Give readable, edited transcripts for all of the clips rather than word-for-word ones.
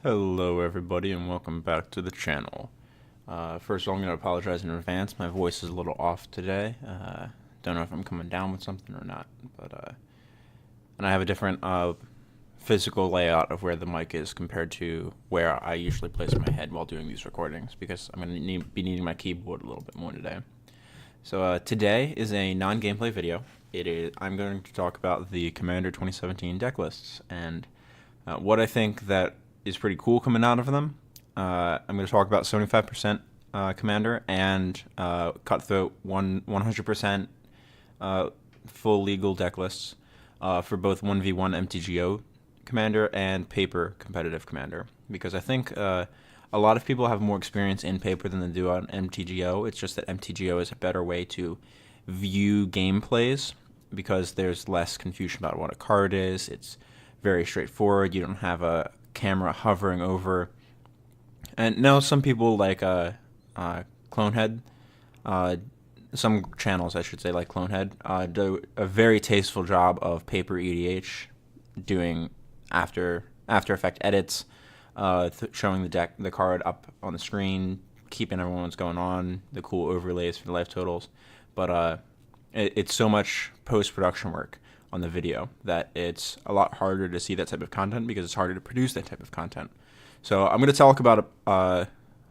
Hello everybody and welcome back to the channel. First of all, I'm going to apologize in advance. My voice is a little off today. Don't know if I'm coming down with something or not. And I have a different physical layout of where the mic is compared to where I usually place my head while doing these recordings, because I'm going to be needing my keyboard a little bit more today. So today is a non-gameplay video. I'm going to talk about the Commander 2017 deck lists and what I think that is pretty cool coming out of them. I'm going to talk about 75% Commander and Cutthroat 100% full legal deck lists for both 1v1 MTGO Commander and paper competitive Commander, because I think a lot of people have more experience in paper than they do on MTGO. It's just that MTGO is a better way to view gameplays because there's less confusion about what a card is. It's very straightforward. You don't have a camera hovering over. And now some people like Clonehead, some channels I should say like Clonehead, do a very tasteful job of paper EDH, doing After Effect edits, showing the card up on the screen, keeping everyone what's going on, the cool overlays for the life totals. But it's so much post-production work on the video that it's a lot harder to see that type of content because it's harder to produce that type of content. So I'm going to talk about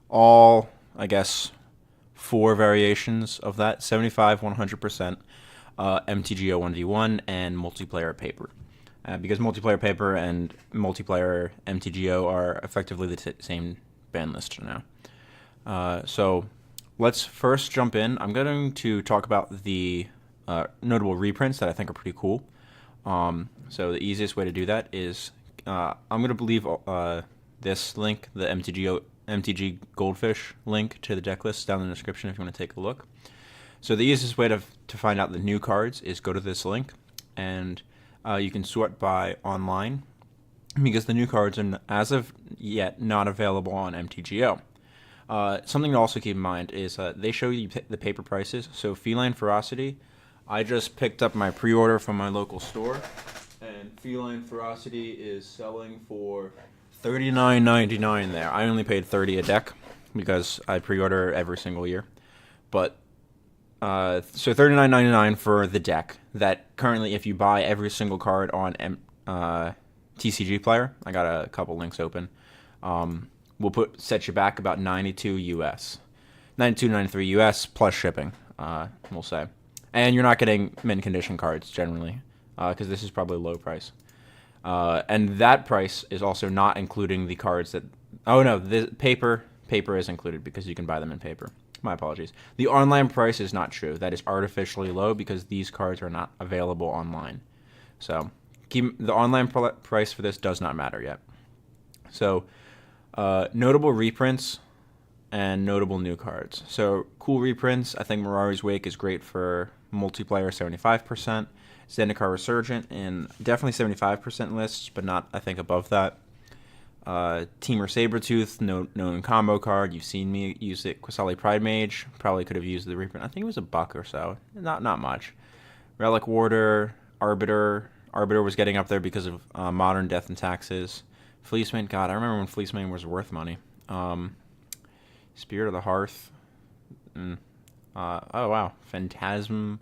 all, I guess, 4 variations of that: 75, 100%, MTGO 1v1, and multiplayer paper. Because multiplayer paper and multiplayer MTGO are effectively the same ban list now. So let's first jump in. I'm going to talk about the notable reprints that I think are pretty cool. So the easiest way to do that is I'm going to leave this link, the MTG Goldfish link to the deck list, down in the description if you want to take a look. So the easiest way to find out the new cards is go to this link, and you can sort by online, because the new cards are, as of yet, not available on MTGO. Something to also keep in mind is they show you the paper prices. So Feline Ferocity, I just picked up my pre-order from my local store, and Feline Ferocity is selling for $39.99 there. I only paid $30 a deck because I pre-order every single year. But so $39.99 for the deck that currently, if you buy every single card on TCG Player, I got a couple links open, will set you back about $92 US. $92.93 US plus shipping, we'll say. And you're not getting mint condition cards generally, because this is probably low price. And that price is also not including the cards that... Oh no, the paper is included because you can buy them in paper. My apologies. The online price is not true. That is artificially low because these cards are not available online. So the online price for this does not matter yet. So notable reprints and notable new cards. So cool reprints, I think Mirari's Wake is great for multiplayer, 75%. Zendikar Resurgent in definitely 75% lists, but not, I think, above that. Teamer Sabretooth, known combo card. You've seen me use it. Qasali Pride Mage, probably could have used the reprint. I think it was $1 or so. Not much. Relic Warder, Arbiter. Arbiter was getting up there because of Modern Death and Taxes. Fleeceman, God, I remember when Fleeceman was worth money. Spirit of the Hearth. Oh wow, Phantasm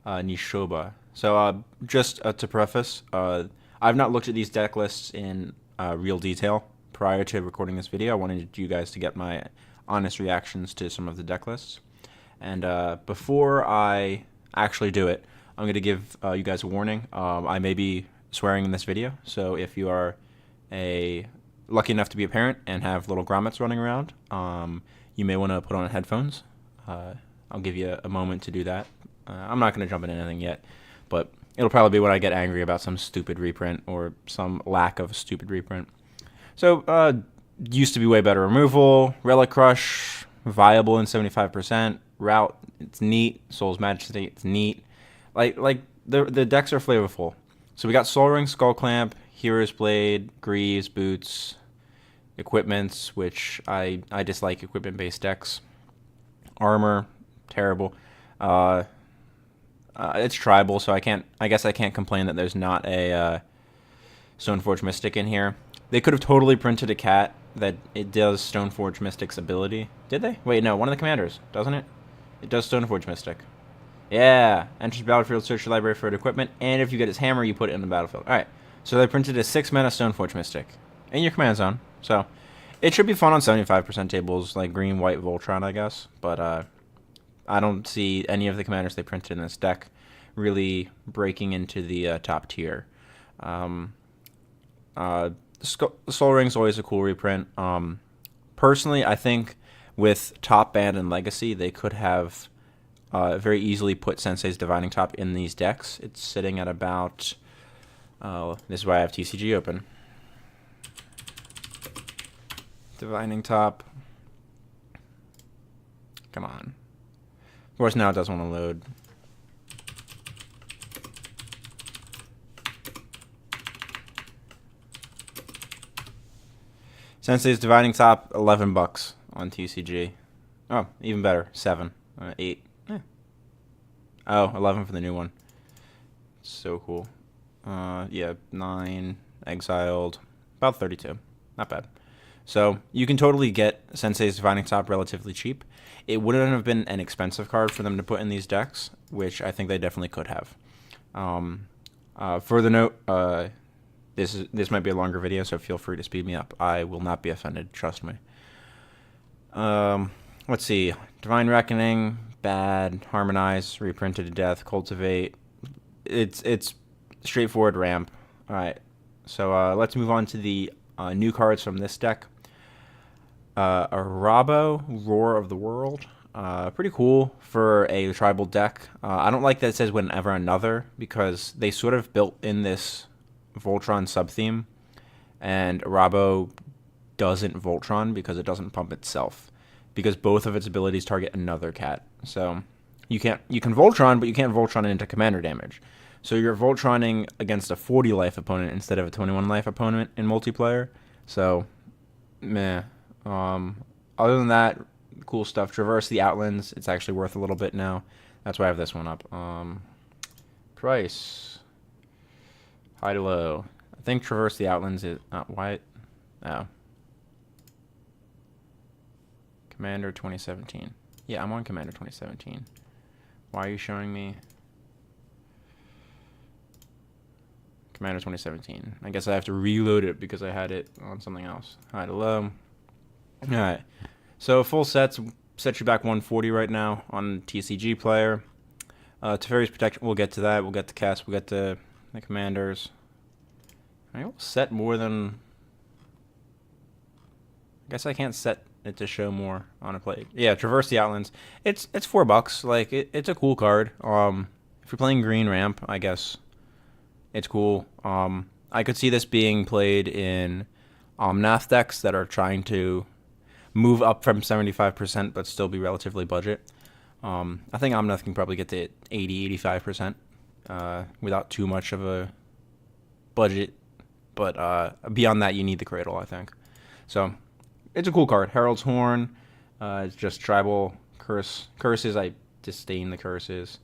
Nishoba. So just to preface, I've not looked at these deck lists in real detail prior to recording this video. I wanted you guys to get my honest reactions to some of the deck lists. And before I actually do it, I'm going to give you guys a warning. I may be swearing in this video, so if you are lucky enough to be a parent and have little grommets running around, you may want to put on headphones. I'll give you a moment to do that. I'm not going to jump into anything yet, but it'll probably be when I get angry about some stupid reprint or some lack of stupid reprint. So, used to be way better removal. Relic Crush, viable in 75%. Route, it's neat. Soul's Majesty, it's neat. Like the decks are flavorful. So we got Soul Ring, Skull Clamp, Hero's Blade, Greaves, Boots, Equipments, which I dislike equipment-based decks. Armor, terrible. It's tribal, so I guess I can't complain that there's not a Stoneforge Mystic in here. They could have totally printed a cat that it does Stoneforge Mystic's ability. Did they? Wait, no, one of the commanders, doesn't it? It does Stoneforge Mystic. Yeah, enters battlefield, search your library for equipment, and if you get his hammer, you put it in the battlefield. Alright, so they printed a 6-mana Stoneforge Mystic in your command zone. So, it should be fun on 75% tables, like green, white, Voltron, I guess. But, I don't see any of the commanders they printed in this deck really breaking into the top tier. Soul Ring's always a cool reprint. Personally, I think with Top Band and Legacy, they could have very easily put Sensei's Divining Top in these decks. It's sitting at about... this is why I have TCG open. Divining Top. Come on. Of course, now it doesn't want to load. Sensei's Divining Top, $11 on TCG. Oh, even better, 7, 8. Oh, 11 for the new one. So cool. Yeah, 9, exiled, about 32. Not bad. So you can totally get Sensei's Divining Top relatively cheap. It wouldn't have been an expensive card for them to put in these decks, which I think they definitely could have. Further note, this might be a longer video, so feel free to speed me up. I will not be offended, trust me. Let's see. Divine Reckoning, bad. Harmonize, reprinted to death. Cultivate. It's straightforward ramp. Alright, so let's move on to the new cards from this deck. Arabo, Roar of the World. Pretty cool for a tribal deck. I don't like that it says whenever another, because they sort of built in this Voltron sub-theme, and Arabo doesn't Voltron because it doesn't pump itself, because both of its abilities target another cat. So you can Voltron, but you can't Voltron into commander damage. So you're Voltroning against a 40 life opponent instead of a 21 life opponent in multiplayer. So, meh. Other than that, cool stuff. Traverse the Outlands. It's actually worth a little bit now. That's why I have this one up. Price. High to low. I think Traverse the Outlands is white. Oh. Commander 2017. Yeah, I'm on Commander 2017. Why are you showing me Commander 2017? I guess I have to reload it because I had it on something else. High to low. Alright. So full sets set you back 140 right now on TCG player. Teferi's Protection, we'll get to that. We'll get to cast, we'll get to the commanders. I will set more than... I guess I can't set it to show more on a play. Yeah, Traverse the Outlands. It's $4. Like, it's a cool card. If you're playing green ramp, I guess it's cool. I could see this being played in Omnath decks that are trying to move up from 75% but still be relatively budget. I think Omnath can probably get to 80-85% without too much of a budget. But beyond that, you need the Cradle, I think. So it's a cool card. Herald's Horn. It's just tribal curses. I disdain the curses.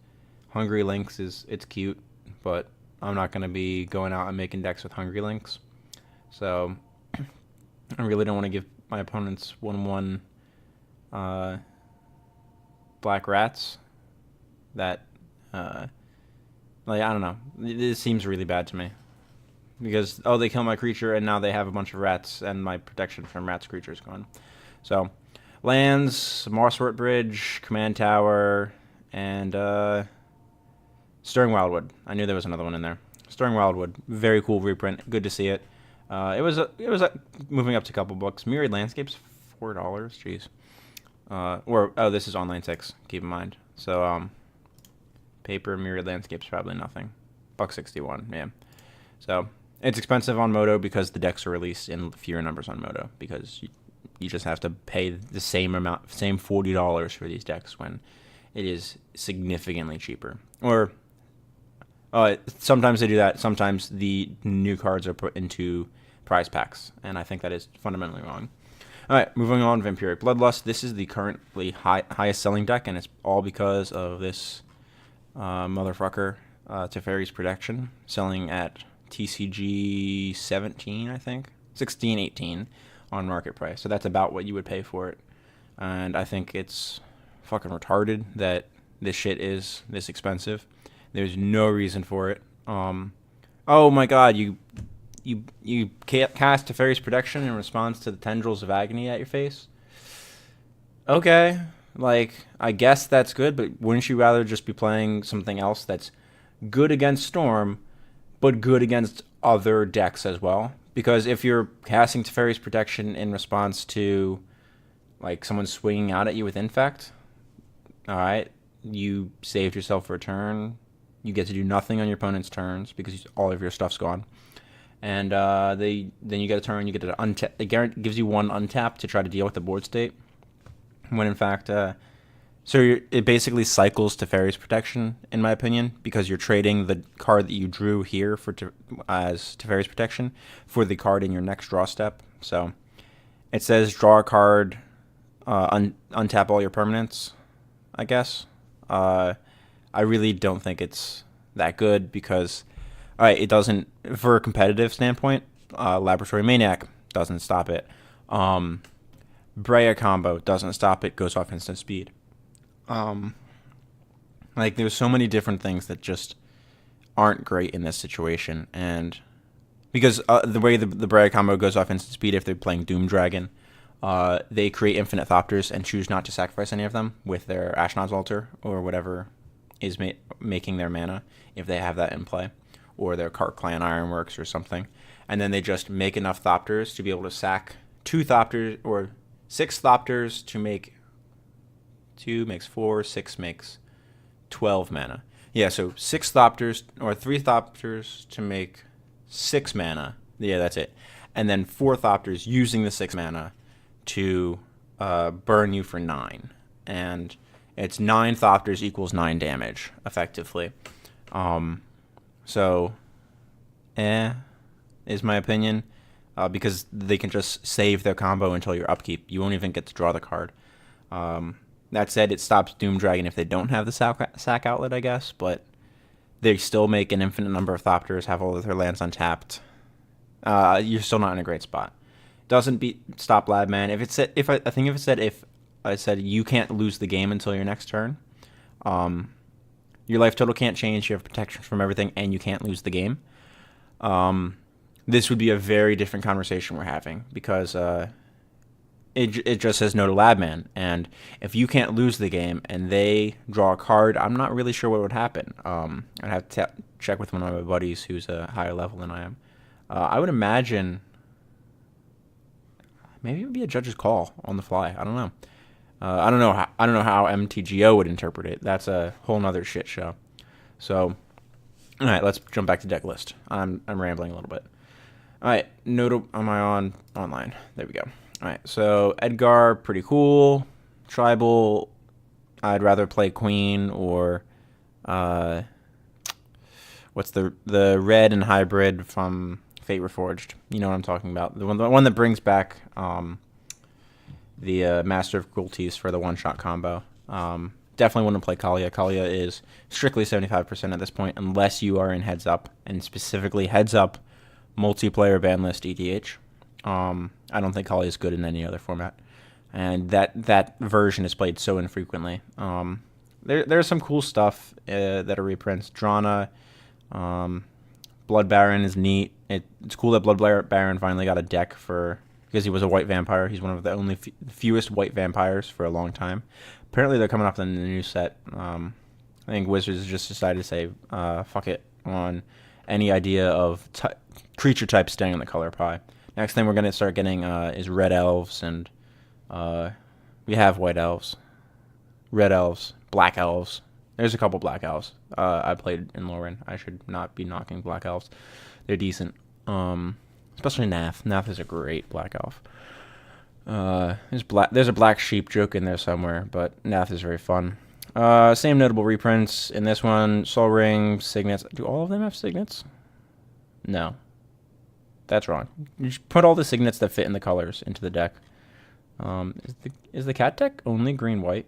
Hungry Lynx it's cute, but I'm not going to be going out and making decks with Hungry Lynx. So I really don't want to give my opponents 1/1 black rats. That like, I don't know. This seems really bad to me. Because, oh, they kill my creature, and now they have a bunch of rats, and my protection from rats creature is gone. So, lands, Mosswort Bridge, Command Tower, and Stirring Wildwood. I knew there was another one in there. Stirring Wildwood, very cool reprint. Good to see it. It was moving up to a couple bucks. Myriad Landscapes, $4. Jeez. This is online 6. Keep in mind. So, paper Myriad Landscapes probably nothing. $1.61. Yeah. So it's expensive on Moto because the decks are released in fewer numbers on Moto, because you just have to pay the same $40 for these decks when it is significantly cheaper. Or sometimes they do that. Sometimes the new cards are put into prize packs, and I think that is fundamentally wrong. All right, moving on. Vampiric Bloodlust. This is the currently highest selling deck, and it's all because of this motherfucker, Teferi's Protection, selling at TCG 17, I think, 16, 18 on market price. So that's about what you would pay for it. And I think it's fucking retarded that this shit is this expensive. There's no reason for it. Oh my god, you cast Teferi's Protection in response to the Tendrils of Agony at your face? Okay, like, I guess that's good, but wouldn't you rather just be playing something else that's good against Storm, but good against other decks as well? Because if you're casting Teferi's Protection in response to, like, someone swinging out at you with Infect, alright, you saved yourself for a turn. You get to do nothing on your opponent's turns because all of your stuff's gone. And then you get a turn, you get to untap. It gives you one untap to try to deal with the board state. When in fact, it basically cycles Teferi's Protection, in my opinion, because you're trading the card that you drew here as Teferi's Protection for the card in your next draw step. So it says draw a card, untap all your permanents, I guess. I really don't think it's that good because, all right, it doesn't, for a competitive standpoint, Laboratory Maniac doesn't stop it. Brea combo doesn't stop it, goes off instant speed. Like, there's so many different things that just aren't great in this situation. And because the way the Brea combo goes off instant speed, if they're playing Doom Dragon, they create infinite Thopters and choose not to sacrifice any of them with their Ashnod's Altar or whatever is making their mana, if they have that in play, or their Cart Clan Ironworks or something. And then they just make enough Thopters to be able to sack 2 Thopters or 6 Thopters to make 2 makes 4, 6 makes 12 mana. Yeah, so 6 Thopters or 3 Thopters to make 6 mana. Yeah, that's it. And then 4 Thopters using the 6 mana to burn you for 9. And it's 9 Thopters equals 9 damage, effectively. So, is my opinion. Because they can just save their combo until your upkeep. You won't even get to draw the card. That said, it stops Doom Dragon if they don't have the sack outlet, I guess. But they still make an infinite number of Thopters, have all of their lands untapped. You're still not in a great spot. Doesn't stop Labman. If I said you can't lose the game until your next turn, your life total can't change. You have protection from everything, and you can't lose the game. This would be a very different conversation we're having because it just says no to Labman. And if you can't lose the game and they draw a card, I'm not really sure what would happen. I'd have to check with one of my buddies who's a higher level than I am. I would imagine maybe it would be a judge's call on the fly. I don't know. I don't know how MTGO would interpret it. That's a whole nother shit show. So, all right, let's jump back to deck list. I'm rambling a little bit. All right, am I on online? There we go. All right, so Edgar, pretty cool. Tribal, I'd rather play Queen or what's the red and hybrid from Fate Reforged. You know what I'm talking about. The one that brings back the Master of Cruelties for the one-shot combo. Definitely wouldn't play Kalia. Kalia is strictly 75% at this point, unless you are in Heads Up, and specifically Heads Up multiplayer ban list EDH. I don't think Kalia is good in any other format, and that version is played so infrequently. There's some cool stuff that are reprints. Drana, Blood Baron is neat. It's cool that Blood Baron finally got a deck because he was a white vampire. He's one of the only fewest white vampires for a long time. Apparently they're coming up in the new set. I think Wizards just decided to say fuck it on any idea of creature types staying on the color pie. Next thing we're going to start getting is red elves, and we have white elves, red elves, black elves. There's a couple black elves. I played in Lauren. I should not be knocking black elves. They're decent. Especially Nath. Nath is a great black elf. There's a black sheep joke in there somewhere, but Nath is very fun. Same notable reprints in this one. Soul Ring, Signets. Do all of them have Signets? No. That's wrong. You should put all the Signets that fit in the colors into the deck. Is the cat deck only green-white?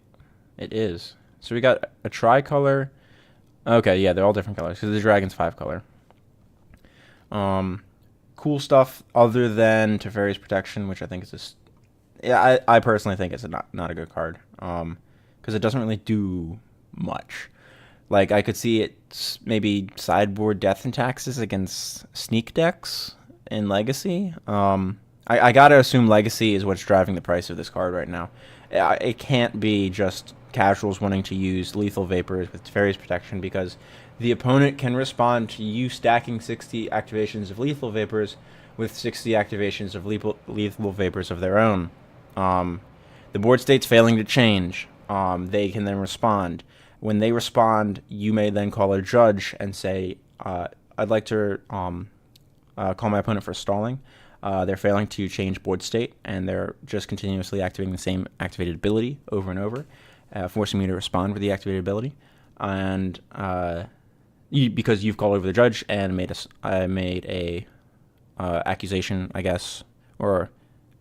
It is. So we got a tricolor. Okay, yeah, they're all different colors because the dragon's 5-color. cool stuff other than Teferi's Protection, which I think is just, yeah, I personally think it's not a good card, because it doesn't really do much. Like, I could see it maybe sideboard Death and Taxes against sneak decks in Legacy. I gotta assume Legacy is what's driving the price of this card right now. It can't be just casuals wanting to use Lethal Vapors with Teferi's Protection, because the opponent can respond to you stacking 60 activations of Lethal Vapors with 60 activations of Lethal Vapors of their own. The board state's failing to change. They can then respond. When they respond, you may then call a judge and say, I'd like to call my opponent for stalling. They're failing to change board state, and they're just continuously activating the same activated ability over and over, forcing me to respond with the activated ability. And because you've called over the judge and made a accusation, I guess, or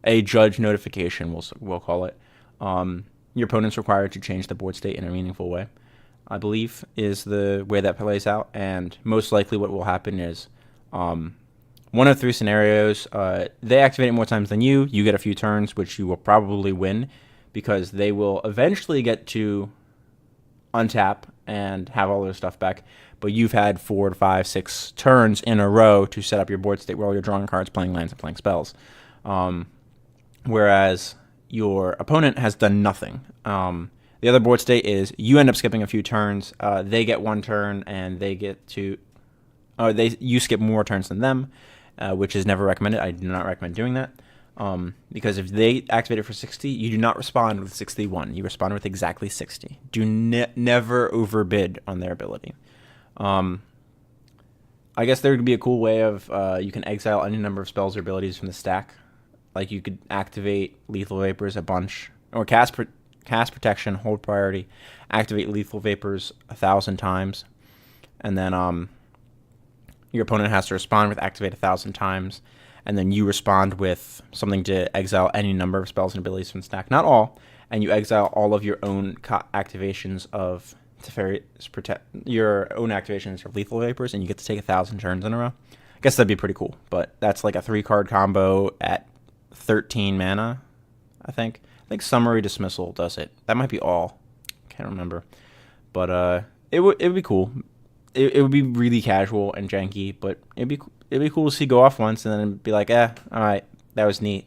a judge notification, we'll call it. Your opponent's required to change the board state in a meaningful way, I believe, is the way that plays out. And most likely what will happen is one of three scenarios. They activate it more times than you. You get a few turns, which you will probably win, because they will eventually get to untap and have all their stuff back. But you've had 4 to 5, 6 turns in a row to set up your board state where you're drawing cards, playing lands, and playing spells. Whereas your opponent has done nothing. The other board state is you end up skipping a few turns. They get 1 turn, and they get to... you skip more turns than them, which is never recommended. I do not recommend doing that. Because if they activate it for 60, you do not respond with 61. You respond with exactly 60. Do never overbid on their ability. I guess there would be a cool way of you can exile any number of spells or abilities from the stack. Like, you could activate Lethal Vapors a bunch, or cast Protection, hold priority, activate Lethal Vapors 1,000 times, and then your opponent has to respond with activate 1,000 times, and then you respond with something to exile any number of spells and abilities from the stack. Not all, and you exile all of your own activations of Teferi's your own activations of Lethal Vapors, and you get to take 1,000 turns in a row. I guess that'd be pretty cool, but that's like a 3-card combo at 13 mana, I think. I think Summary Dismissal does it. That might be all. Can't remember. But it would be cool. It would be really casual and janky, but it'd be cool to see go off once and then be like, all right, that was neat.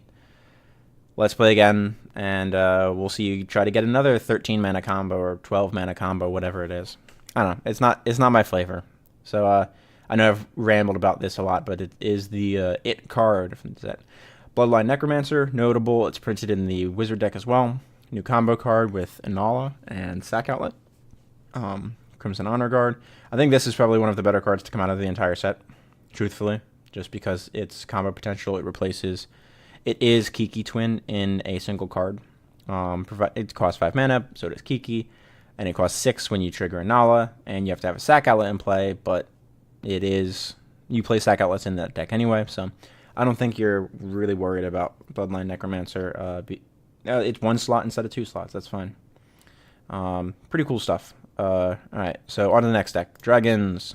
Let's play again, and we'll see you try to get another 13 mana combo or 12 mana combo, whatever it is. I don't know. It's not my flavor. So I know I've rambled about this a lot, but it is the it card from the set. Bloodline Necromancer, notable. It's printed in the Wizard deck as well. New combo card with Inala and Sack Outlet. Crimson Honor Guard. I think this is probably one of the better cards to come out of the entire set, truthfully, just because its combo potential. It is Kiki Twin in a single card. It costs 5 mana, so does Kiki, and it costs 6 when you trigger Inala, and you have to have a Sack Outlet in play, but you play Sack Outlets in that deck anyway, so I don't think you're really worried about Bloodline Necromancer. It's 1 slot instead of 2 slots. That's fine. Pretty cool stuff. Alright, so on to the next deck. Dragons.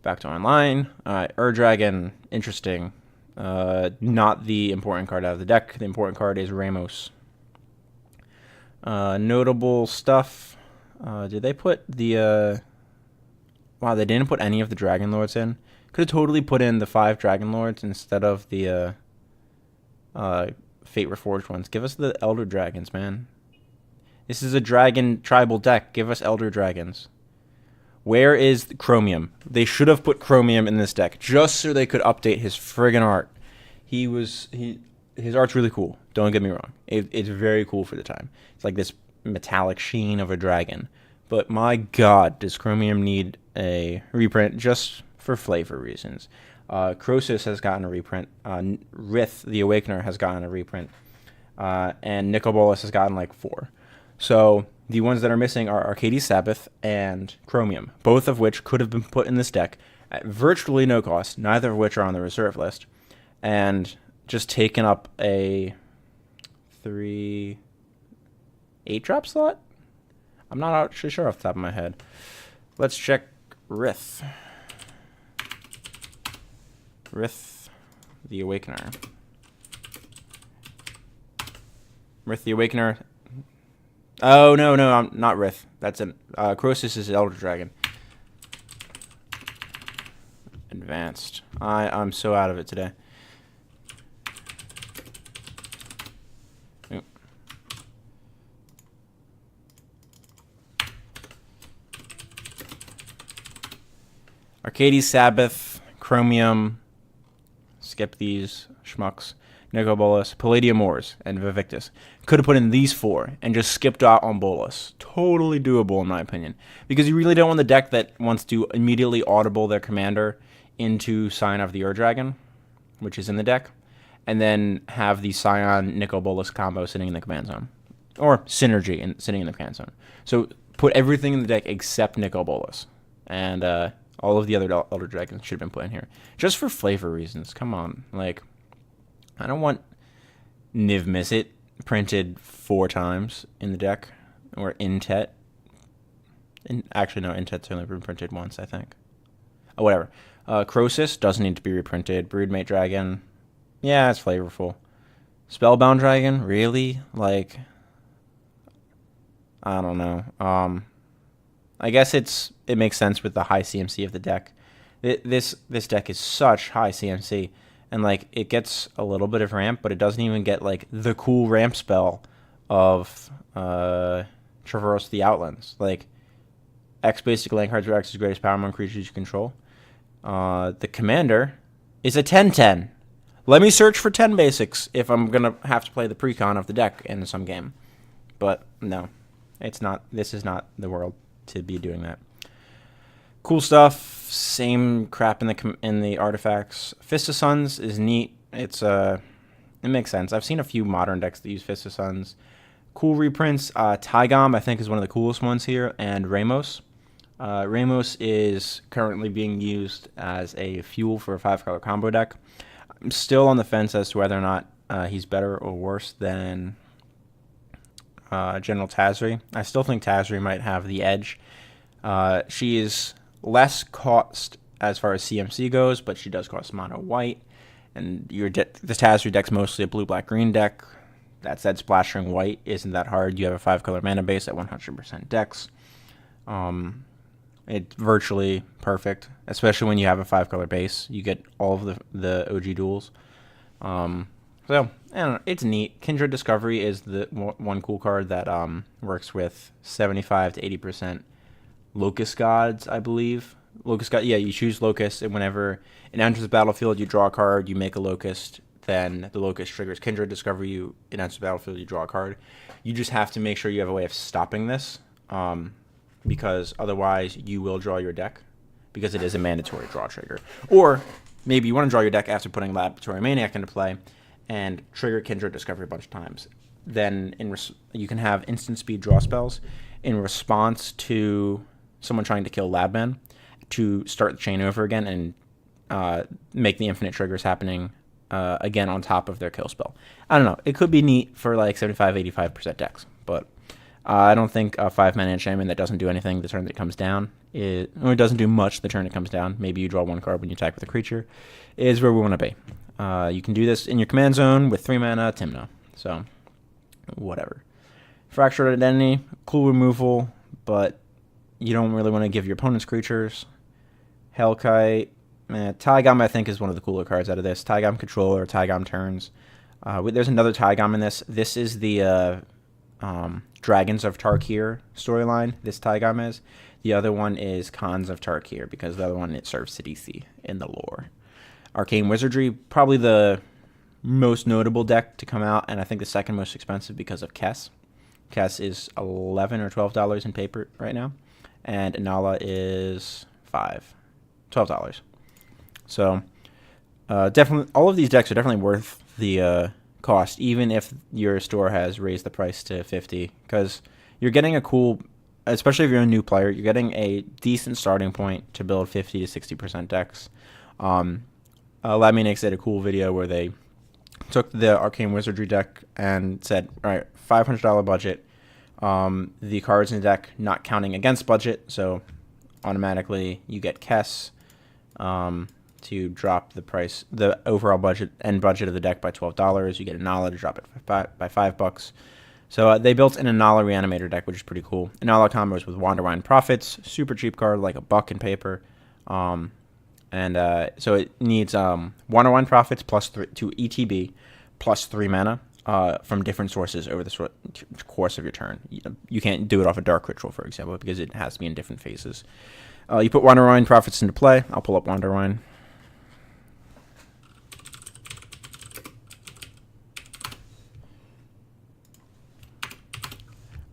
Back to online. Alright, Dragon. Interesting. Not the important card out of the deck. The important card is Ramos. Notable stuff. Did they put the... Wow, they didn't put any of the Dragon Lords in. Could have totally put in the 5 Dragon Lords instead of the Fate Reforged ones. Give us the Elder Dragons, man. This is a Dragon tribal deck. Give us Elder Dragons. Where is the Chromium? They should have put Chromium in this deck just so they could update his friggin' art. His art's really cool. Don't get me wrong. It's very cool for the time. It's like this metallic sheen of a dragon. But my God, does Chromium need a reprint just for flavor reasons? Croesus has gotten a reprint. Rith, the Awakener, has gotten a reprint. And Nicobolus has gotten like 4. So the ones that are missing are Arcades Sabbath and Chromium, both of which could have been put in this deck at virtually no cost, neither of which are on the reserve list, and just taken up a 3 8-drop slot? I'm not actually sure off the top of my head. Let's check Rith. the Awakener. Rith the Awakener. Oh, no, I'm not Rith. That's an Croesus is Elder Dragon. Advanced. I'm so out of it today. Oop. Arcades Sabbath, Chromium, skip these schmucks, Nicobolus, Palladium Ores, and Vivictus. Could have put in these 4 and just skipped out on Bolus. Totally doable in my opinion. Because you really don't want the deck that wants to immediately audible their commander into Scion of the Ur-Dragon, which is in the deck, and then have the Scion Nicobolus combo sitting in the command zone. Or Synergy sitting in the command zone. So put everything in the deck except Nicobolus. And all of the other Elder Dragons should have been put in here. Just for flavor reasons. Come on. Like, I don't want Niv Mizzet printed 4 times in the deck. Or Intet. Actually, no, Intet's only been printed once, I think. Oh, whatever. Croesus doesn't need to be reprinted. Broodmate Dragon. Yeah, it's flavorful. Spellbound Dragon? Really? Like, I don't know. I guess it makes sense with the high CMC of the deck. This deck is such high CMC, and like it gets a little bit of ramp, but it doesn't even get like the cool ramp spell of Traverse the Outlands. Like X basic land cards are X's greatest power among creatures you control. The commander is a 10/10. Let me search for 10 basics if I'm gonna have to play the precon of the deck in some game. But no, it's not. This is not the world to be doing that. Cool stuff. Same crap in the artifacts. Fist of Suns is neat. It makes sense. I've seen a few modern decks that use Fist of Suns. Cool reprints. Tygom I think is one of the coolest ones here, and Ramos. Ramos is currently being used as a fuel for a 5-color combo deck. I'm still on the fence as to whether or not he's better or worse than General Tazri. I still think Tazri might have the edge. She is less cost as far as CMC goes, but she does cost mono white. And the Tazri deck's mostly a blue-black-green deck. That said, splashing white isn't that hard. You have a 5-color mana base at 100% dex. It's virtually perfect, especially when you have a 5-color base. You get all of the OG duels. So, I don't know, it's neat. Kindred Discovery is the one cool card that works with 75 to 80% Locust Gods, I believe. Locust God, yeah, you choose Locust, and whenever it enters the battlefield, you draw a card, you make a Locust, then the Locust triggers Kindred Discovery, it enters the battlefield, you draw a card. You just have to make sure you have a way of stopping this, because otherwise you will draw your deck, because it is a mandatory draw trigger. Or maybe you want to draw your deck after putting Laboratory Maniac into play, and trigger Kindred Discovery a bunch of times. Then you can have instant speed draw spells in response to someone trying to kill Labman to start the chain over again and make the infinite triggers happening again on top of their kill spell. I don't know. It could be neat for like 75-85% decks, but I don't think a 5-mana enchantment that doesn't do anything the turn that it comes down, it doesn't do much the turn it comes down. Maybe you draw 1 card when you attack with a creature, is where we want to be. You can do this in your command zone with 3 mana Tymna. So, whatever. Fractured Identity, cool removal, but you don't really want to give your opponent's creatures. Hellkite. Tygom, I think, is one of the cooler cards out of this. Tygom Controller, Tygom Turns. There's another Tygom in this. This is the Dragons of Tarkir storyline, this Tygom is. The other one is Khans of Tarkir, because the other one, it serves Sidisi in the lore. Arcane Wizardry, probably the most notable deck to come out, and I think the second most expensive because of Kess. Kess is $11 or $12 in paper right now, and Inala is $12. So definitely, all of these decks are definitely worth the cost, even if your store has raised the price to $50, because you're getting a cool, especially if you're a new player, you're getting a decent starting point to build 50 to 60% decks. Laminix did a cool video where they took the Arcane Wizardry deck and said, all right, $500 budget, the cards in the deck not counting against budget, so automatically you get Kess, to drop the overall budget of the deck by $12. You get Anala to drop it by $5. So they built an Anala Reanimator deck, which is pretty cool. Anala combos with Wanderwine Prophets, super cheap card, like $1 in paper. So it needs Wanderwine Prophets plus 2 ETB plus 3 mana from different sources over the course of your turn. You can't do it off a Dark Ritual, for example, because it has to be in different phases. You put Wanderwine Prophets into play. I'll pull up Wanderwine.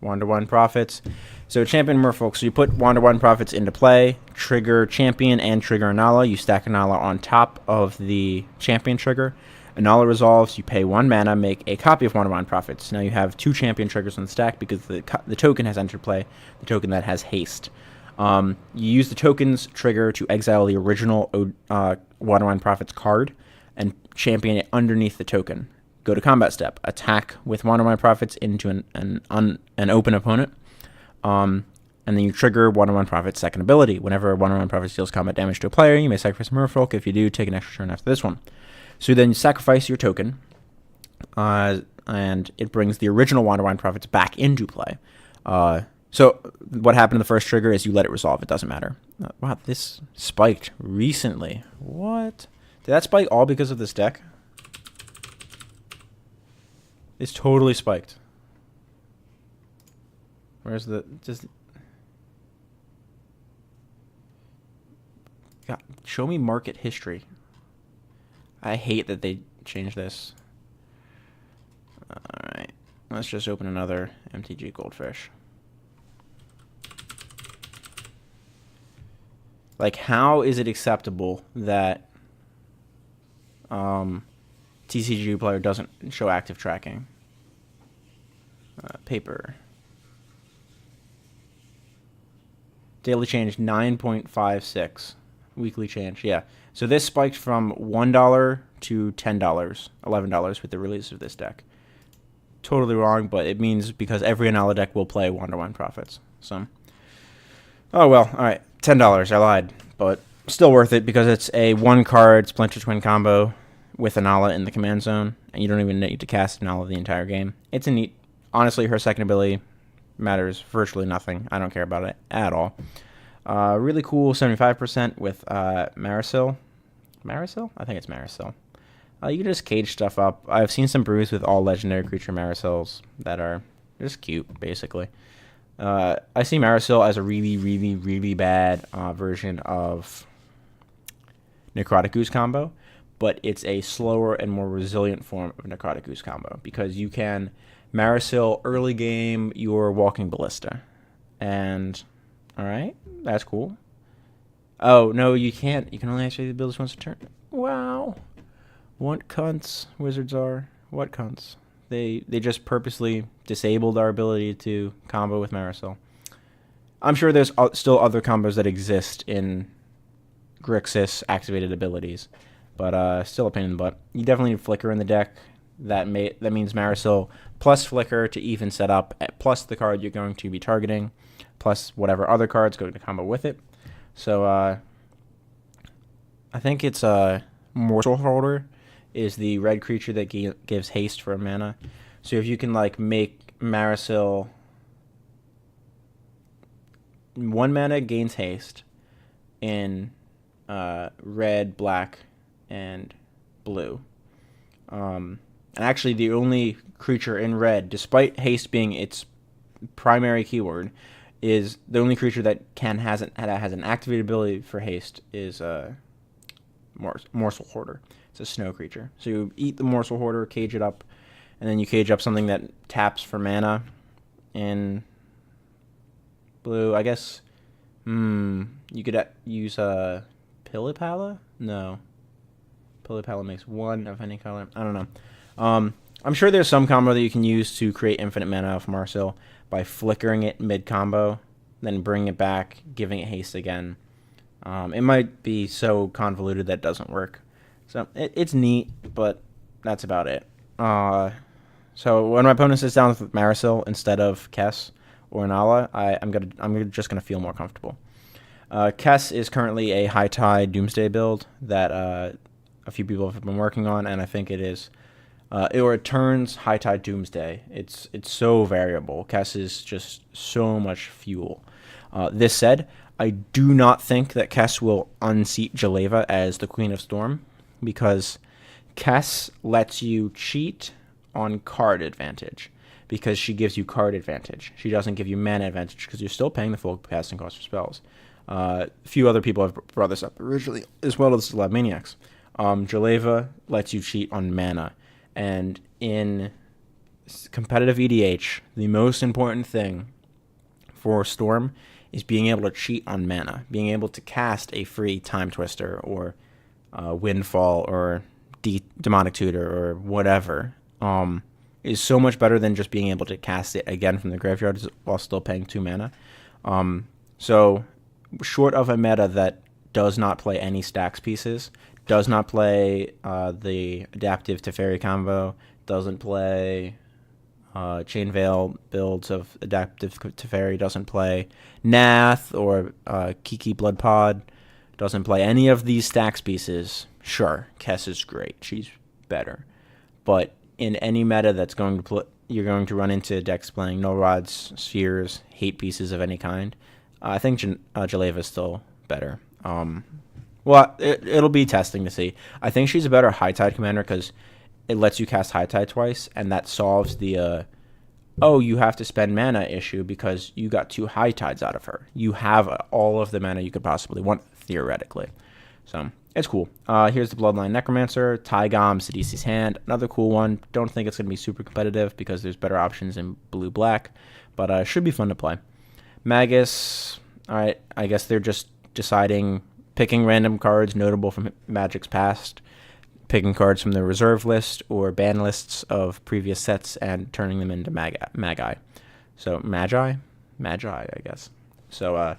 Wanderwine Prophets. So champion Merfolk. So you put Wanderwine Prophets into play, trigger champion and trigger Anala. You stack Anala on top of the champion trigger. Anala resolves. You pay 1 mana, make a copy of Wanderwine Prophets. Now you have 2 champion triggers on the stack because the token has entered play, the token that has haste. You use the token's trigger to exile the original Wanderwine Prophets card and champion it underneath the token. Go to combat step. Attack with Wanderwine Prophets into an open opponent. And then you trigger Wanderwine Prophet's second ability. Whenever Wanderwine Prophet deals combat damage to a player, you may sacrifice Merfolk. If you do, take an extra turn after this one. So then you sacrifice your token, and it brings the original Wanderwine Prophets back into play. So what happened to the first trigger is you let it resolve. It doesn't matter. Wow, this spiked recently. What? Did that spike all because of this deck? It's totally spiked. Where's the... God, show me market history. I hate that they changed this. Alright. Let's just open another MTG Goldfish. Like, how is it acceptable that TCG player doesn't show active tracking? Paper. Daily change 9.56. Weekly change, yeah. So this spiked from $1 to $10, $11 with the release of this deck. Totally wrong, but it means because every Anala deck will play Wanderwine Prophets. So, oh well, all right, $10. I lied, but still worth it because it's a 1-card Splinter Twin combo with Anala in the command zone, and you don't even need to cast Anala the entire game. It's a neat. Honestly, her second ability matters virtually nothing. I don't care about it at all. Really cool 75% with Marisil. Marisil? I think it's Marisil. You can just cage stuff up. I've seen some brews with all legendary creature Marisils that are just cute, basically. I see Marisil as a really, really, really bad version of Necrotic Goose combo, but it's a slower and more resilient form of Necrotic Goose combo because you can Marisil early game your Walking Ballista. And, alright, that's cool. Oh, no, you can't. You can only activate the abilities once a turn. Wow. What cunts wizards are. What cunts. They just purposely disabled our ability to combo with Marisil. I'm sure there's still other combos that exist in Grixis activated abilities, but still a pain in the butt. You definitely need Flicker in the deck. That means Marisil plus Flicker to even set up, plus the card you're going to be targeting, plus whatever other cards go to combo with it. So I think it's Morsel Holder is the red creature that gives haste for a mana. So if you can like make Marisil 1 mana gains haste in red, black, and blue. And actually the only creature in red, despite haste being its primary keyword, is the only creature that has an activated ability for haste is Morsel Hoarder. It's a snow creature. So you eat the Morsel Hoarder, cage it up, and then you cage up something that taps for mana in blue. I guess you could use Pilipala? No. Pilipala makes 1 of any color. I don't know. I'm sure there's some combo that you can use to create infinite mana off Marisil by flickering it mid-combo, then bring it back, giving it haste again. It might be so convoluted that it doesn't work. So it's neat, but that's about it. So when my opponent sits down with Marisil instead of Kess or Nala, I'm just gonna feel more comfortable. Kess is currently a high tide Doomsday build that a few people have been working on, and I think it is. It returns high tide Doomsday. It's so variable. Kess is just so much fuel. This said, I do not think that Kess will unseat Jaleva as the Queen of Storm, because Kess lets you cheat on card advantage, because she gives you card advantage. She doesn't give you mana advantage because you're still paying the full casting cost for spells. A few other people have brought this up originally, as well as Lab Maniacs. Jaleva lets you cheat on mana, and in competitive EDH, the most important thing for Storm is being able to cheat on mana, being able to cast a free Time Twister or Windfall or Demonic Tutor or whatever, is so much better than just being able to cast it again from the graveyard while still paying 2 mana. So short of a meta that does not play any stacks pieces, does not play the adaptive Teferi combo, doesn't play Chain Veil builds of adaptive Teferi, doesn't play Nath or Kiki Blood Pod, doesn't play any of these stacks pieces, sure, Kess is great. She's better. But in any meta that's going to you're going to run into decks playing Null Rods, Spheres, hate pieces of any kind. I think Jaleva is still better. Well, it'll be testing to see. I think she's a better High Tide commander because it lets you cast High Tide twice, and that solves the you have to spend mana issue because you got 2 High Tides out of her. You have all of the mana you could possibly want, theoretically. So it's cool. Here's the Bloodline Necromancer, Tygom, Sidisi's Hand, another cool one. Don't think it's going to be super competitive because there's better options in blue-black, but should be fun to play. Magus, all right, I guess they're just picking random cards notable from Magic's past, picking cards from the reserve list or ban lists of previous sets and turning them into Magi. So Magi, I guess. So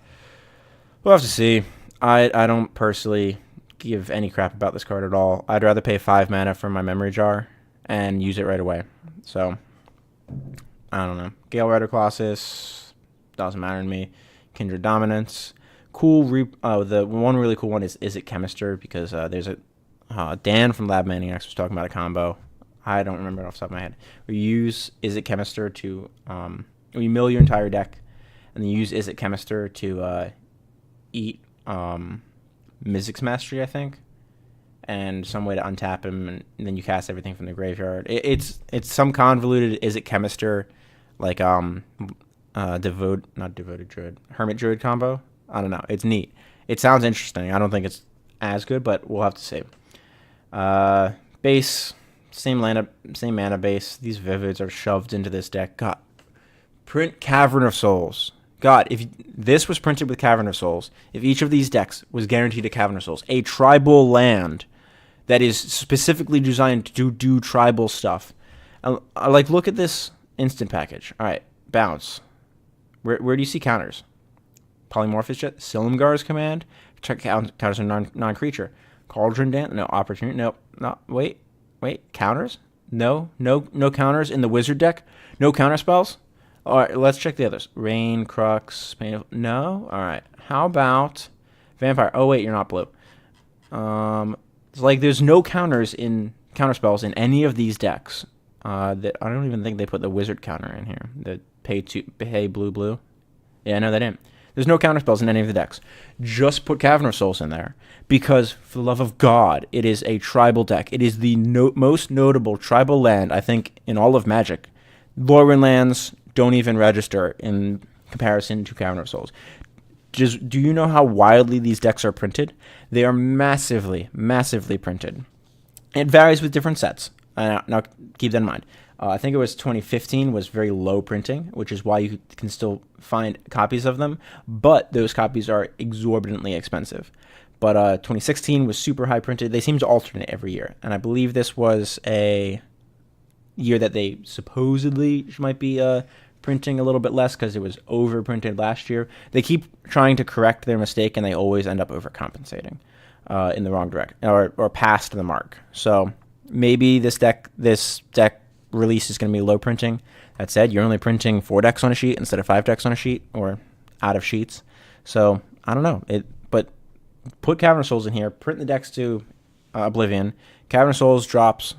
we'll have to see. I don't personally give any crap about this card at all. I'd rather pay 5 mana for my Memory Jar and use it right away. So I don't know. Gale Rider Colossus doesn't matter to me. Kindred Dominance. Cool. The one really cool one is it Chemister, because there's a Dan from Lab Maniacs was talking about a combo. I don't remember it off the top of my head. We use Is It Chemister to we mill your entire deck, and then use Is It Chemister to eat Mizzix's Mastery, I think, and some way to untap him, and then you cast everything from the graveyard. It's some convoluted Is It Chemister, like Hermit Druid combo. I don't know. It's neat. It sounds interesting. I don't think it's as good, but we'll have to see. Base, same mana base. These Vivids are shoved into this deck. God, print Cavern of Souls. God, if this was printed with Cavern of Souls, if each of these decks was guaranteed a Cavern of Souls, a tribal land that is specifically designed to do tribal stuff. Look at this instant package. All right, bounce. Where do you see counters? Polymorphous Jet, Silumgar's Command, check counters on non-creature. Cauldron Dance, no. Opportunity, no. Wait, counters? No counters in the wizard deck? No counter spells? All right, let's check the others. Rain, Crux, no? All right, how about Vampire? Oh, wait, you're not blue. There's no counter spells in any of these decks. That I don't even think they put the wizard counter in here. The pay blue. Yeah, no, they didn't. There's no counterspells in any of the decks. Just put Cavern of Souls in there. Because, for the love of God, it is a tribal deck. It is the most notable tribal land, I think, in all of Magic. Lorwyn lands don't even register in comparison to Cavern of Souls. Do you know how wildly these decks are printed? They are massively, massively printed. It varies with different sets. Now, keep that in mind. I think it was 2015 was very low printing, which is why you can still find copies of them, but those copies are exorbitantly expensive. But 2016 was super high printed. They seem to alternate every year, and I believe this was a year that they supposedly might be printing a little bit less because it was overprinted last year. They keep trying to correct their mistake, and they always end up overcompensating in the wrong direction or past the mark. So maybe this deck release is going to be low printing. That said, you're only printing 4 decks on a sheet instead of 5 decks on a sheet or out of sheets. So I don't know. But put Cavern of Souls in here. Print the decks to Oblivion. Cavern of Souls drops.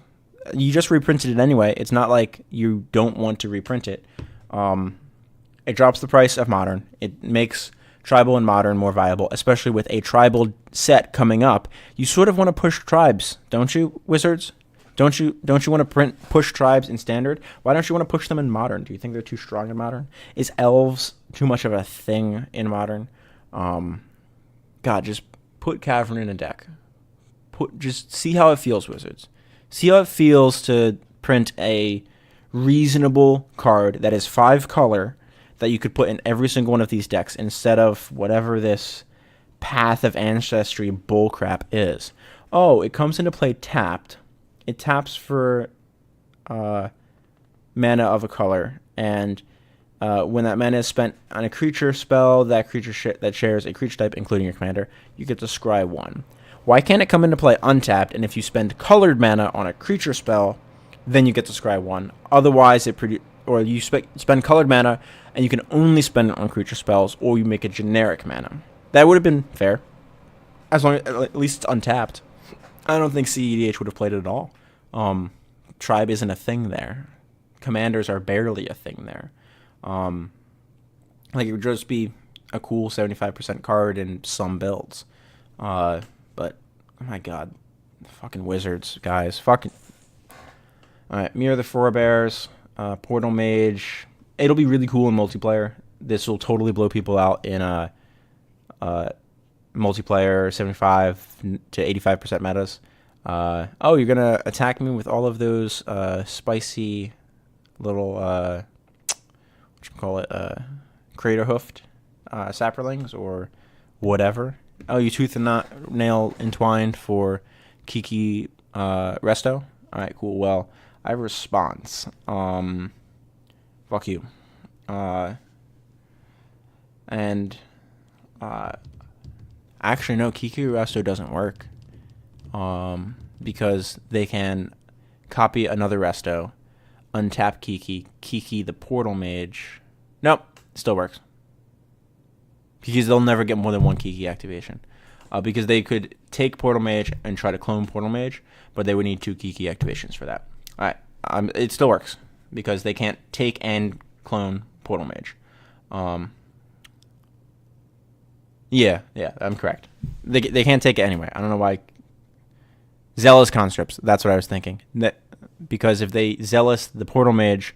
You just reprinted it anyway. It's not like you don't want to reprint it. It drops the price of Modern. It makes Tribal and Modern more viable, especially with a Tribal set coming up. You sort of want to push tribes, don't you, Wizards? Don't you want to push tribes in Standard? Why don't you want to push them in Modern? Do you think they're too strong in Modern? Is Elves too much of a thing in Modern? God, just put Cavern in a deck. Just see how it feels, Wizards. See how it feels to print a reasonable card that is 5 color that you could put in every single one of these decks instead of whatever this Path of Ancestry bullcrap is. Oh, it comes into play tapped. It taps for mana of a color, and when that mana is spent on a creature spell, that creature that shares a creature type, including your commander, you get to scry 1. Why can't it come into play untapped, and if you spend colored mana on a creature spell, then you get to scry 1? Otherwise, you spend colored mana, and you can only spend it on creature spells, or you make a generic mana. That would have been fair, as long as at least it's untapped. I don't think CEDH would have played it at all. Tribe isn't a thing there. Commanders are barely a thing there. Like, it would just be a cool 75% card in some builds. But, oh my god. Fucking Wizards, guys. Fucking... Alright, Mirror the Forebears, Portal Mage. It'll be really cool in multiplayer. This will totally blow people out in multiplayer, 75 to 85% metas. Oh, you're going to attack me with all of those spicy little, crater-hoofed sapperlings or whatever. Oh, you tooth and nail entwined for Kiki Resto? Alright, cool. Well, I have a response. Fuck you. Actually, no, Kiki Resto doesn't work. Because they can copy another Resto, untap Kiki the Portal Mage. Nope, still works. Because they'll never get more than one Kiki activation. Because they could take Portal Mage and try to clone Portal Mage, but they would need 2 Kiki activations for that. Alright, it still works. Because they can't take and clone Portal Mage. Yeah, I'm correct. They can't take it anyway. I don't know why. Zealous Conscripts, that's what I was thinking. Because if they Zealous the Portal Mage,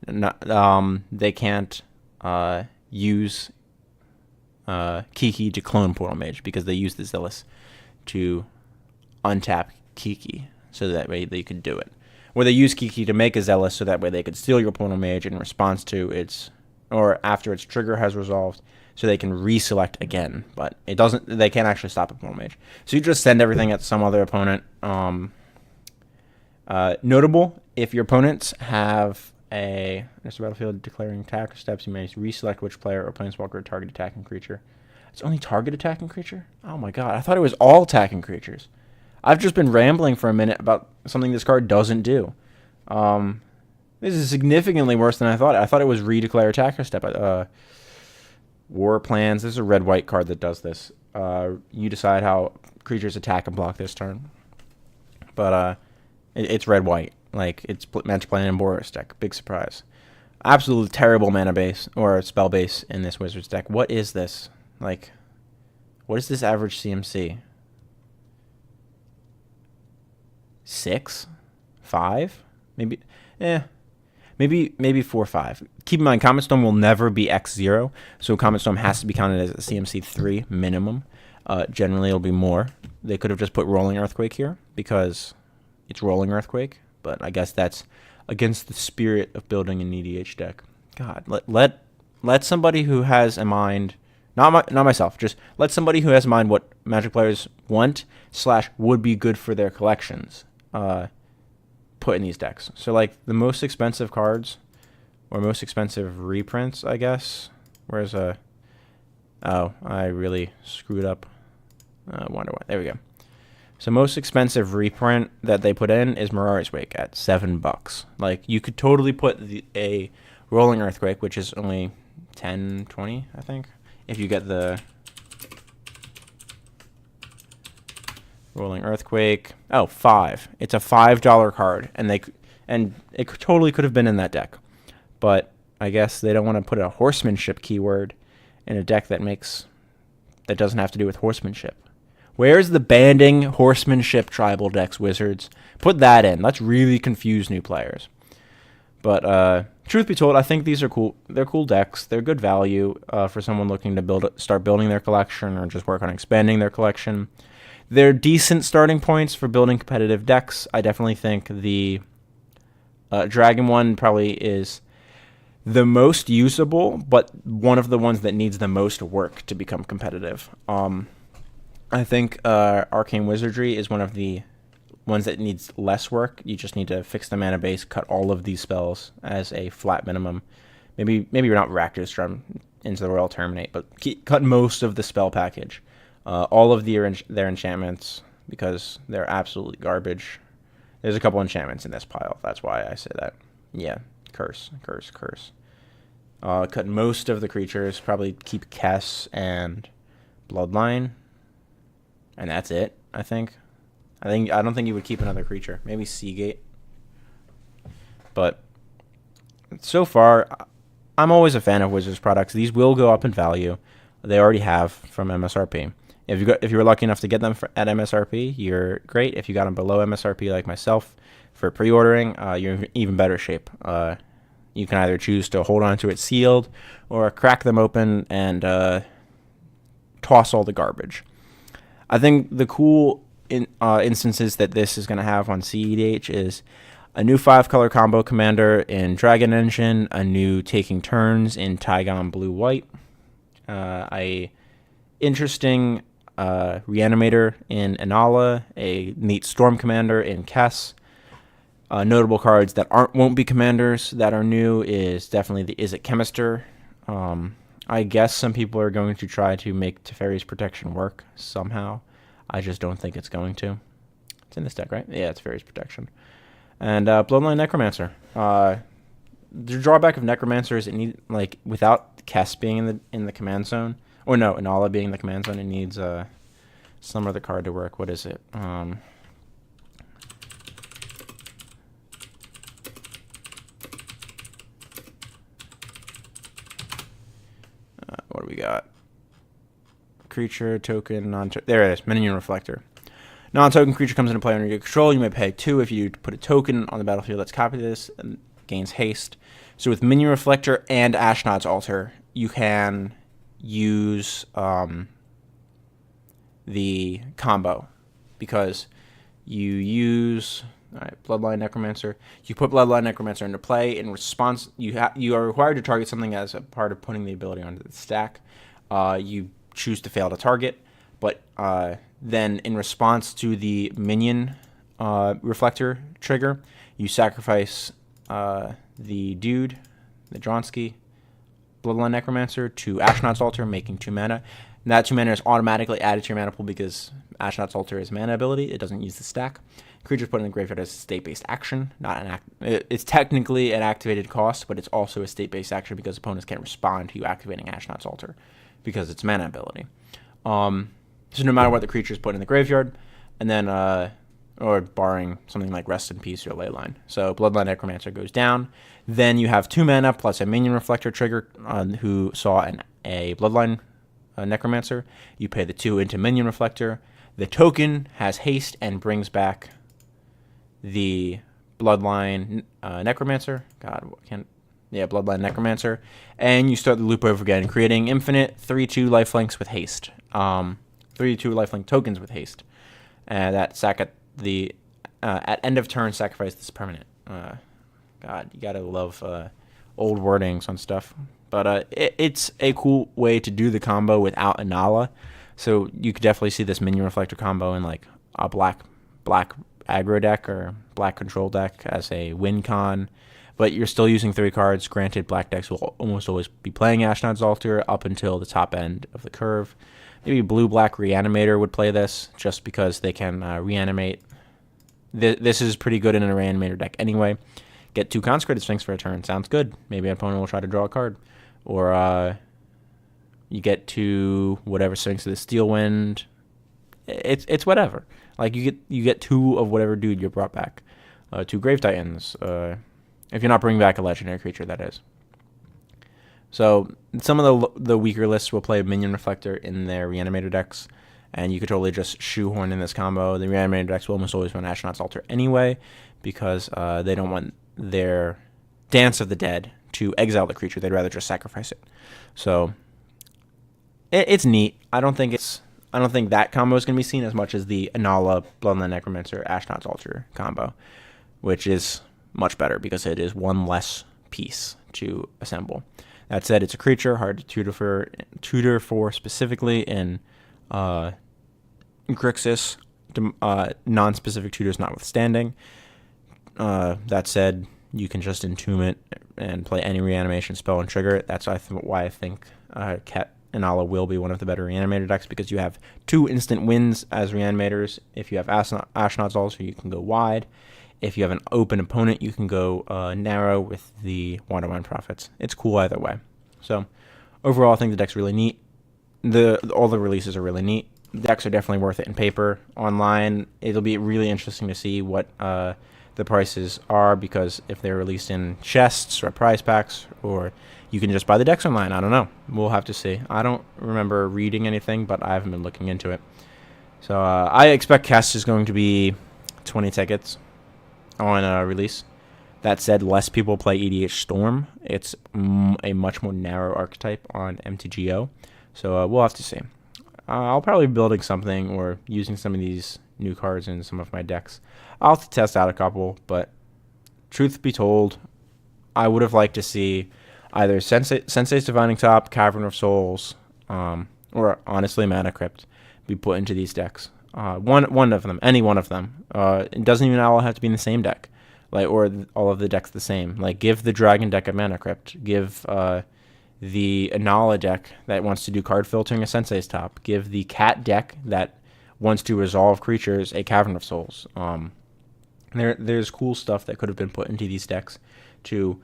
they can't use Kiki to clone Portal Mage, because they use the Zealous to untap Kiki, so that way they could do it. Or they use Kiki to make a Zealous, so that way they could steal your Portal Mage in response to its, or after its trigger has resolved, so they can reselect again. But it doesn't. They can't actually stop a Portal Mage. So you just send everything at some other opponent. Notable, if your opponents have there's a battlefield declaring attack steps, you may reselect which player or planeswalker target attacking creature. It's only target attacking creature? Oh my god, I thought it was all attacking creatures. I've just been rambling for a minute about something this card doesn't do. This is significantly worse than I thought. I thought it was redeclare attacker step. War Plans. This is a red-white card that does this. You decide how creatures attack and block this turn. But it's red-white. Like, it's match playing in Boros deck. Big surprise. Absolutely terrible mana base, or spell base in this Wizards deck. What is this? Like, what is this average CMC? 6? 5? Maybe, maybe 4 or 5. Keep in mind, Comet Storm will never be X0, so Comet Storm has to be counted as a CMC 3 minimum. Generally, it'll be more. They could have just put Rolling Earthquake here, because it's Rolling Earthquake, but I guess that's against the spirit of building an EDH deck. God, let somebody who has a mind, not myself, just let somebody who has in mind what Magic players want / would be good for their collections put in these decks. So, like, the most expensive cards, or most expensive reprints, I guess. Where's oh, I really screwed up. Wonder what. There we go. So most expensive reprint that they put in is Mirari's Wake at $7. Like, you could totally put a Rolling Earthquake, which is only 10, 20, I think, if you get the Rolling Earthquake. Oh, 5. It's a $5 card, and it totally could have been in that deck, but I guess they don't want to put a horsemanship keyword in a deck that doesn't have to do with horsemanship. Where's the banding horsemanship tribal decks, Wizards? Put that in. Let's really confuse new players. But truth be told, I think these are cool. They're cool decks. They're good value for someone looking to start building their collection or just work on expanding their collection. They're decent starting points for building competitive decks. I definitely think the Dragon one probably is the most usable, but one of the ones that needs the most work to become competitive. I think Arcane Wizardry is one of the ones that needs less work. You just need to fix the mana base, cut all of these spells as a flat minimum. Maybe you're not Rakdos Drum into the Royal Terminate, but cut most of the spell package. All of their enchantments, because they're absolutely garbage. There's a couple enchantments in this pile. That's why I say that. Yeah, curse. Cut most of the creatures. Probably keep Kess and Bloodline. And that's it, I think. I don't think you would keep another creature. Maybe Seagate. But so far, I'm always a fan of Wizards products. These will go up in value. They already have from MSRP. If you were lucky enough to get them at MSRP, you're great. If you got them below MSRP, like myself, for pre-ordering, you're in even better shape. You can either choose to hold on to it sealed or crack them open and toss all the garbage. I think the cool instances that this is going to have on CEDH is a new 5-color combo commander in Dragon Engine, a new Taking Turns in Tygon Blue-White, a interesting Reanimator in Inala, a neat Storm Commander in Kess. Notable cards that won't be commanders that are new is definitely the Is It Chemister. I guess some people are going to try to make Teferi's Protection work somehow. I just don't think it's going to. It's in this deck, right? Yeah, it's Teferi's Protection. And Bloodline Necromancer. The drawback of Necromancer is it needs, without Kess being in the command zone, or no, Inala being in the command zone, it needs some other card to work. What is it? What do we got? Creature, token, there it is, Minion Reflector. Non-token creature comes into play under your control. You may pay 2 if you put a token on the battlefield that's copied this and gains haste. So with Minion Reflector and Ashnod's Altar, you can use the combo because you use Bloodline Necromancer. You put Bloodline Necromancer into play. In response, you are required to target something as a part of putting the ability onto the stack. You choose to fail to target, but then in response to the Minion Reflector trigger, you sacrifice the dude, the Dronsky, Bloodline Necromancer to Ashnod's Altar, making 2 mana. And that 2 mana is automatically added to your mana pool because Ashnod's Altar is mana ability. It doesn't use the stack. Creatures put in the graveyard as a state-based action, not an it's technically an activated cost, but it's also a state-based action because opponents can't respond to you activating Ashnod's Altar because it's mana ability. So no matter what the creature is put in the graveyard, and then or barring something like Rest in Peace or Leyline. So Bloodline Necromancer goes down. Then you have 2 mana plus a Minion Reflector trigger who saw a Bloodline Necromancer. You pay the 2 into Minion Reflector. The token has haste and brings back the Bloodline Necromancer. Bloodline Necromancer. And you start the loop over again, creating infinite 3/2 lifelinks with haste. 3/2 lifelink tokens with haste. That sack at end of turn sacrifice this permanent. God, you gotta love old wordings on stuff. But it's a cool way to do the combo without Inala. So you could definitely see this Minion Reflector combo in like a black aggro deck or black control deck as a win con. But you're still using 3 cards. Granted, black decks will almost always be playing Ashnod's Altar up until the top end of the curve. Maybe blue-black Reanimator would play this just because they can reanimate. This is pretty good in a Reanimator deck anyway. Get 2 Consecrated Sphinx for a turn. Sounds good. Maybe an opponent will try to draw a card. Or you get to whatever Sphinx of the Steel Wind. It's whatever. Like you get 2 of whatever dude you brought back. 2 Grave Titans. If you're not bringing back a legendary creature, that is. So some of the weaker lists will play Minion Reflector in their Reanimator decks, and you could totally just shoehorn in this combo. The Reanimator decks will almost always run Astronaut's Altar anyway, because they don't want their Dance of the Dead to exile the creature. They'd rather just sacrifice it. So it's neat. I don't think that combo is going to be seen as much as the Inala, Bloodline Necromancer, Astronaut's Altar combo, which is much better because it is one less piece to assemble. That said, it's a creature, hard to tutor for specifically in Grixis, non-specific tutors notwithstanding. That said, you can just entomb it and play any reanimation spell and trigger it. That's why I think Ket Inala will be one of the better reanimator decks, because you have 2 instant wins as reanimators. If you have Ashnod's Altar, you can go wide. If you have an open opponent, you can go narrow with the Wondermind Prophets. It's cool either way. So overall, I think the deck's really neat. All the releases are really neat. The decks are definitely worth it in paper. Online, it'll be really interesting to see what the prices are, because if they're released in chests or prize packs, or you can just buy the decks online. I don't know. We'll have to see. I don't remember reading anything, but I haven't been looking into it. So I expect Cast is going to be 20 tickets on release. That said, less people play EDH Storm. It's a much more narrow archetype on MTGO. So we'll have to see. I'll probably be building something or using some of these new cards in some of my decks. I'll have to test out a couple, but truth be told, I would have liked to see either Sensei's Divining Top, Cavern of Souls, or honestly Mana Crypt be put into these decks. One of them, any one of them. It doesn't even all have to be in the same deck, or all of the decks the same. Like, give the Dragon deck a Mana Crypt. Give the Inala deck that wants to do card filtering a Sensei's Top. Give the Cat deck that wants to resolve creatures a Cavern of Souls. There's cool stuff that could have been put into these decks to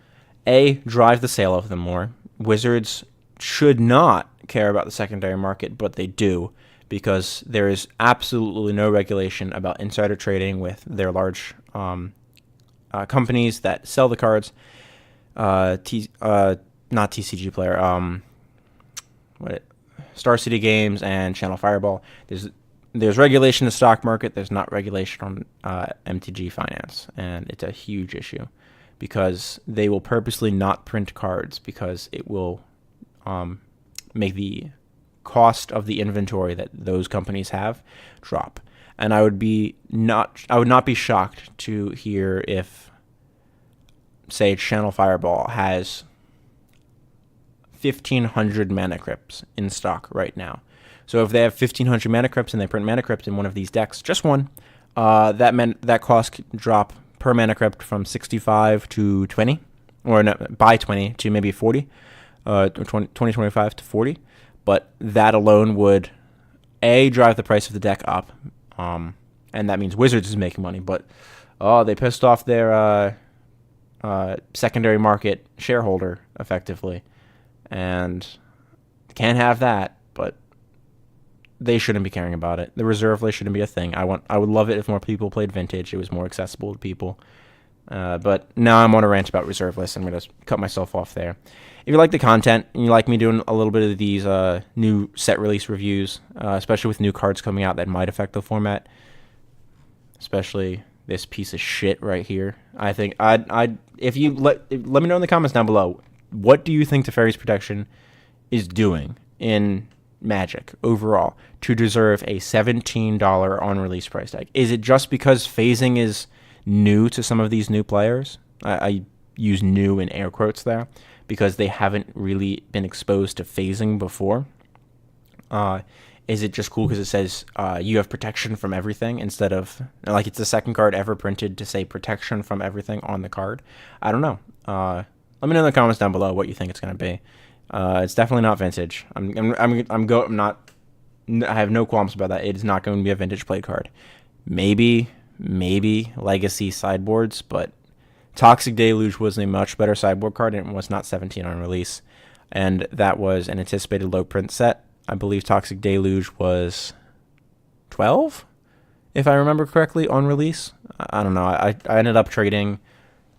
drive the sale of them more. Wizards should not care about the secondary market, but they do, because there is absolutely no regulation about insider trading with their large companies that sell the cards. Not TCG Player, Star City Games and Channel Fireball. There's regulation in the stock market. There's not regulation on MTG Finance, and it's a huge issue, because they will purposely not print cards because it will make the cost of the inventory that those companies have drop. And I would not be shocked to hear if, say, Channel Fireball has 1,500 Mana Crypts in stock right now. So if they have 1,500 Mana Crypts and they print Mana Crypt in one of these decks, just one, that cost could drop per Mana Crypt from 65 to 20, or no, by 20 to maybe 40, 25 to 40. But that alone would drive the price of the deck up, and that means Wizards is making money. But they pissed off their secondary market shareholder effectively, and can't have that. But they shouldn't be caring about it. The reserve list shouldn't be a thing. I would love it if more people played Vintage. It was more accessible to people. But now I'm on a rant about reserve lists. I'm going to cut myself off there. If you like the content and you like me doing a little bit of these new set release reviews, especially with new cards coming out that might affect the format, especially this piece of shit right here, I think if you let me know in the comments down below, what do you think Teferi's Protection is doing in Magic overall to deserve a $17 on release price tag? Is it just because phasing is new to some of these new players? I use new in air quotes there, because they haven't really been exposed to phasing before. Is it just cool because it says you have protection from everything, instead of, like, it's the second card ever printed to say protection from everything on the card? I don't know. Let me know in the comments down below what you think it's going to be. It's definitely not Vintage. I have no qualms about that. It is not going to be a Vintage play card. Maybe Legacy sideboards, but Toxic Deluge was a much better sideboard card, and it was not 17 on release. And that was an anticipated low print set. I believe Toxic Deluge was 12 if I remember correctly, on release. I don't know. I ended up trading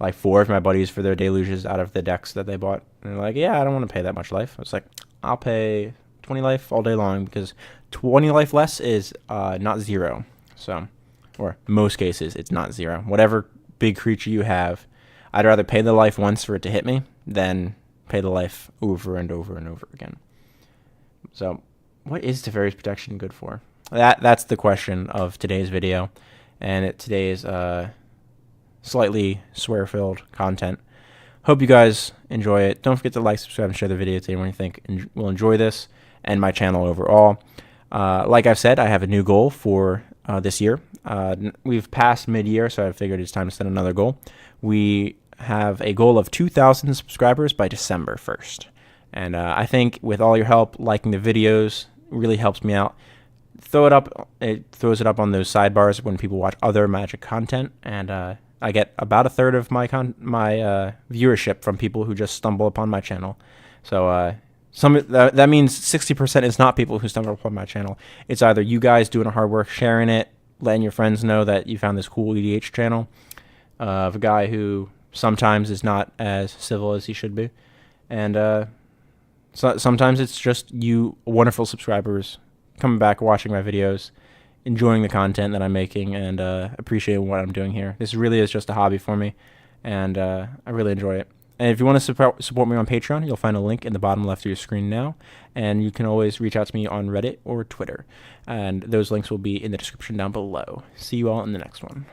like 4 of my buddies for their deluges out of the decks that they bought. And they're like, yeah, I don't want to pay that much life. I was like, I'll pay 20 life all day long, because 20 life less is not 0. So, or most cases, it's not 0. Whatever big creature you have, I'd rather pay the life once for it to hit me than pay the life over and over and over again. So, what is Teferi's protection good for? That's the question of today's video, and today's slightly swear-filled content. Hope you guys enjoy it. Don't forget to like, subscribe, and share the video to anyone you think will enjoy this and my channel overall. Like I've said, I have a new goal for this year. We've passed mid-year, so I figured it's time to set another goal. We have a goal of 2,000 subscribers by December 1st. And I think with all your help, liking the videos really helps me out. It throws it up on those sidebars when people watch other Magic content, and I get about a third of my viewership from people who just stumble upon my channel. So that means 60% is not people who stumble upon my channel. It's either you guys doing the hard work, sharing it, letting your friends know that you found this cool EDH channel of a guy who sometimes is not as civil as he should be, and sometimes it's just you wonderful subscribers coming back, watching my videos, enjoying the content that I'm making, and appreciating what I'm doing here. This really is just a hobby for me, and I really enjoy it. And if you want to support me on Patreon, you'll find a link in the bottom left of your screen now, and you can always reach out to me on Reddit or Twitter, and those links will be in the description down below. See you all in the next one.